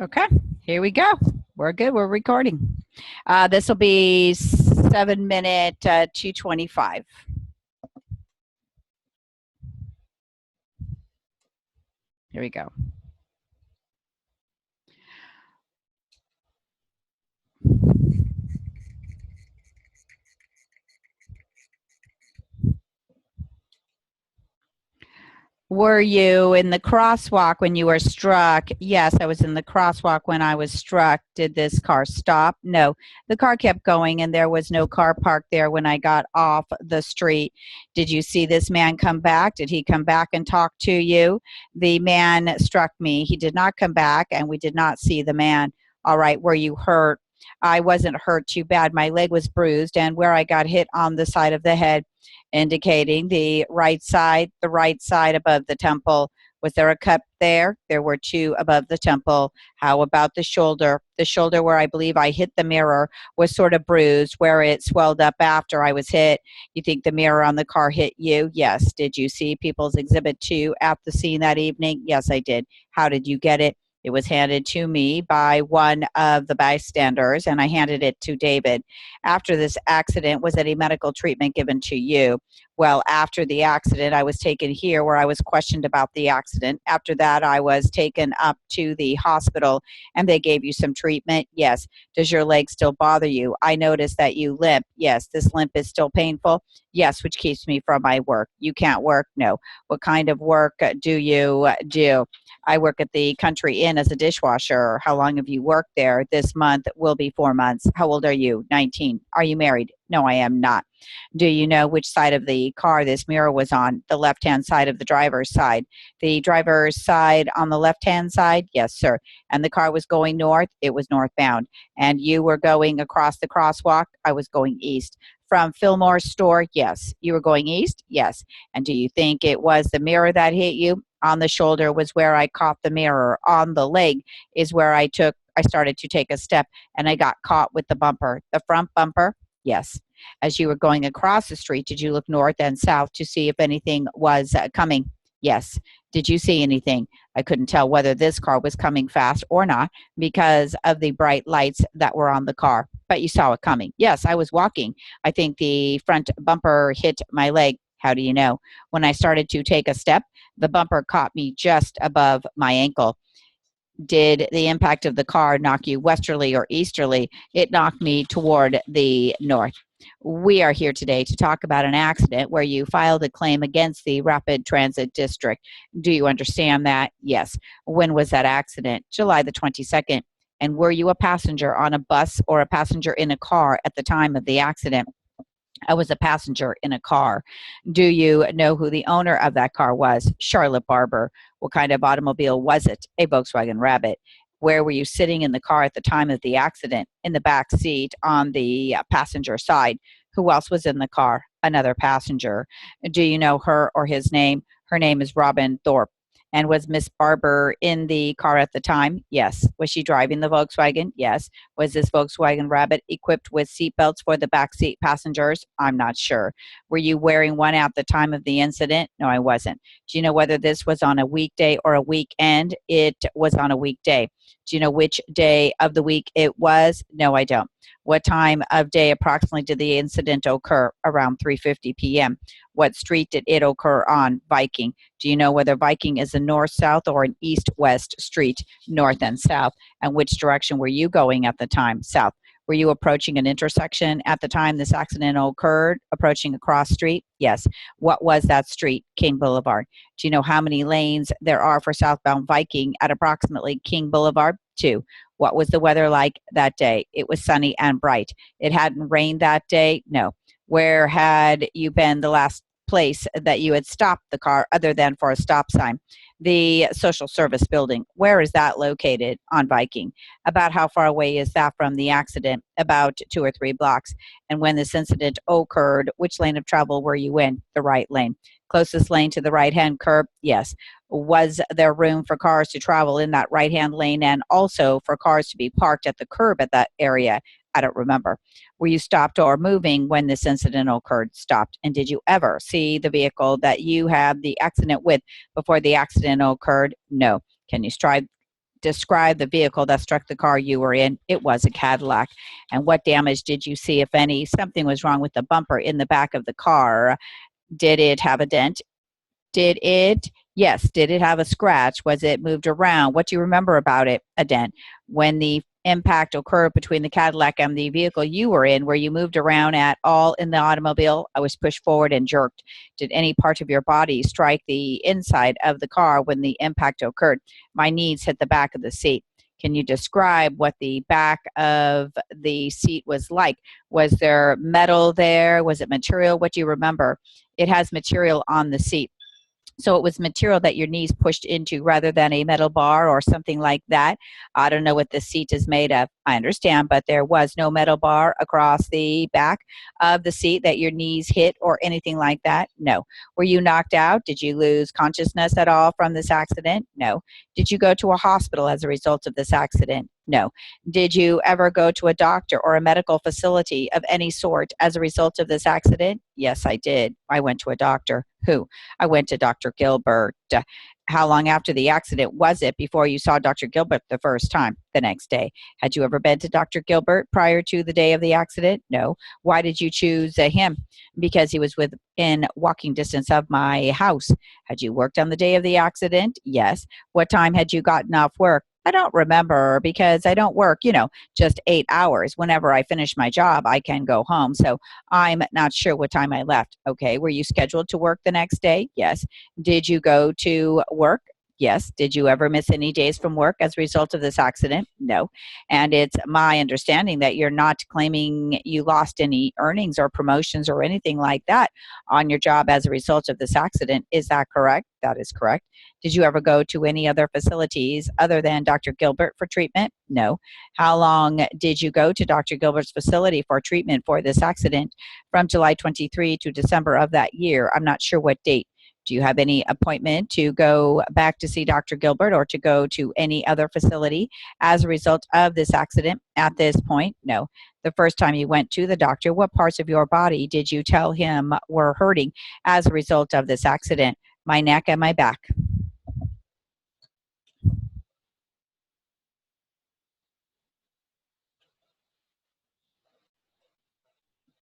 Okay, here we go. We're good. We're recording. This will be 7 minute 2:25. Here we go. Were you in the crosswalk when you were struck? Yes, I was in the crosswalk when I was struck. Did this car stop? No. The car kept going and there was no car parked there when I got off the street. Did you see this man come back? Did he come back and talk to you? The man struck me. He did not come back and we did not see the man. All right, were you hurt? I wasn't hurt too bad. My leg was bruised and where I got hit on the side of the head, indicating the right side above the temple. Was there a cut there? There were two above the temple. How about the shoulder? The shoulder where I believe I hit the mirror was sort of bruised, where it swelled up after I was hit. You think the mirror on the car hit you? Yes. Did you see People's Exhibit 2 at the scene that evening? Yes, I did. How did you get it? It was handed to me by one of the bystanders, and I handed it to David. After this accident, was any medical treatment given to you? Well, after the accident, I was taken here where I was questioned about the accident. After that, I was taken up to the hospital and they gave you some treatment. Yes. Does your leg still bother you? I noticed that you limp. Yes. This limp is still painful. Yes, which keeps me from my work. You can't work? No. What kind of work do you do? I work at the Country Inn as a dishwasher. How long have you worked there? This month will be 4 months. How old are you? 19. Are you married? No, I am not. Do you know which side of the car this mirror was on? The left-hand side of the driver's side. The driver's side on the left-hand side? Yes, sir. And the car was going north? It was northbound. And you were going across the crosswalk? I was going east. From Fillmore's store? Yes. You were going east? Yes. And do you think it was the mirror that hit you? On the shoulder was where I caught the mirror. On the leg is where I started to take a step and I got caught with the bumper. The front bumper? Yes. As you were going across the street, did you look north and south to see if anything was coming? Yes. Did you see anything? I couldn't tell whether this car was coming fast or not because of the bright lights that were on the car. But you saw it coming. Yes, I was walking. I think the front bumper hit my leg. How do you know? When I started to take a step, the bumper caught me just above my ankle. Did the impact of the car knock you westerly or easterly? It knocked me toward the north. We are here today to talk about an accident where you filed a claim against the Rapid Transit District. Do you understand that? Yes. When was that accident? July the 22nd. And were you a passenger on a bus or a passenger in a car at the time of the accident? I was a passenger in a car. Do you know who the owner of that car was? Charlotte Barber. What kind of automobile was it? A Volkswagen Rabbit. Where were you sitting in the car at the time of the accident? In the back seat on the passenger side. Who else was in the car? Another passenger. Do you know her or his name? Her name is Robin Thorpe. And was Miss Barber in the car at the time? Yes. Was she driving the Volkswagen? Yes. Was this Volkswagen Rabbit equipped with seatbelts for the backseat passengers? I'm not sure. Were you wearing one at the time of the incident? No, I wasn't. Do you know whether this was on a weekday or a weekend? It was on a weekday. Do you know which day of the week it was? No, I don't. What time of day approximately did the incident occur? Around 3:50 p.m. What street did it occur on? Viking. Do you know whether Viking is a north-south or an east-west street? North and south. And which direction were you going at the time? South. Were you approaching an intersection at the time this accident occurred? Approaching a cross street? Yes. What was that street? King Boulevard. Do you know how many lanes there are for southbound Viking at approximately King Boulevard? Two. What was the weather like that day? It was sunny and bright. It hadn't rained that day? No. Where had you been the last place that you had stopped the car other than for a stop sign? The social service building. Where is that located? On Viking. About how far away is that from the accident? About 2 or 3 blocks. And when this incident occurred, which lane of travel were you in? The right lane. Closest lane to the right hand curb? Yes. Was there room for cars to travel in that right hand lane and also for cars to be parked at the curb at that area? I don't remember. Were you stopped or moving when this incident occurred? Stopped. And did you ever see the vehicle that you had the accident with before the accident occurred? No. Can you describe the vehicle that struck the car you were in. It was a Cadillac. And what damage did you see, if any? Something was wrong with the bumper in the back of the car. Did it have a dent? Did it? Yes. Did it have a scratch? Was it moved around? What do you remember about it? A dent. When the impact occurred between the Cadillac and the vehicle you were in, were you moved around at all in the automobile? I was pushed forward and jerked. Did any part of your body strike the inside of the car when the impact occurred? My knees hit the back of the seat. Can you describe what the back of the seat was like? Was there metal there? Was it material? What do you remember? It has material on the seat. So it was material that your knees pushed into rather than a metal bar or something like that. I don't know what the seat is made of. I understand, but there was no metal bar across the back of the seat that your knees hit or anything like that? No. Were you knocked out? Did you lose consciousness at all from this accident? No. Did you go to a hospital as a result of this accident? No. Did you ever go to a doctor or a medical facility of any sort as a result of this accident? Yes, I did. I went to a doctor. Who? I went to Dr. Gilbert. How long after the accident was it before you saw Dr. Gilbert the first time? The next day. Had you ever been to Dr. Gilbert prior to the day of the accident? No. Why did you choose him? Because he was within walking distance of my house. Had you worked on the day of the accident? Yes. What time had you gotten off work? I don't remember because I don't work, just 8 hours. Whenever I finish my job, I can go home. So I'm not sure what time I left. Okay. Were you scheduled to work the next day? Yes. Did you go to work? Yes. Did you ever miss any days from work as a result of this accident? No. And it's my understanding that you're not claiming you lost any earnings or promotions or anything like that on your job as a result of this accident. Is that correct? That is correct. Did you ever go to any other facilities other than Dr. Gilbert for treatment? No. How long did you go to Dr. Gilbert's facility for treatment for this accident? From July 23 to December of that year. I'm not sure what date. Do you have any appointment to go back to see Dr. Gilbert or to go to any other facility as a result of this accident at this point? No. The first time you went to the doctor, what parts of your body did you tell him were hurting as a result of this accident? My neck and my back.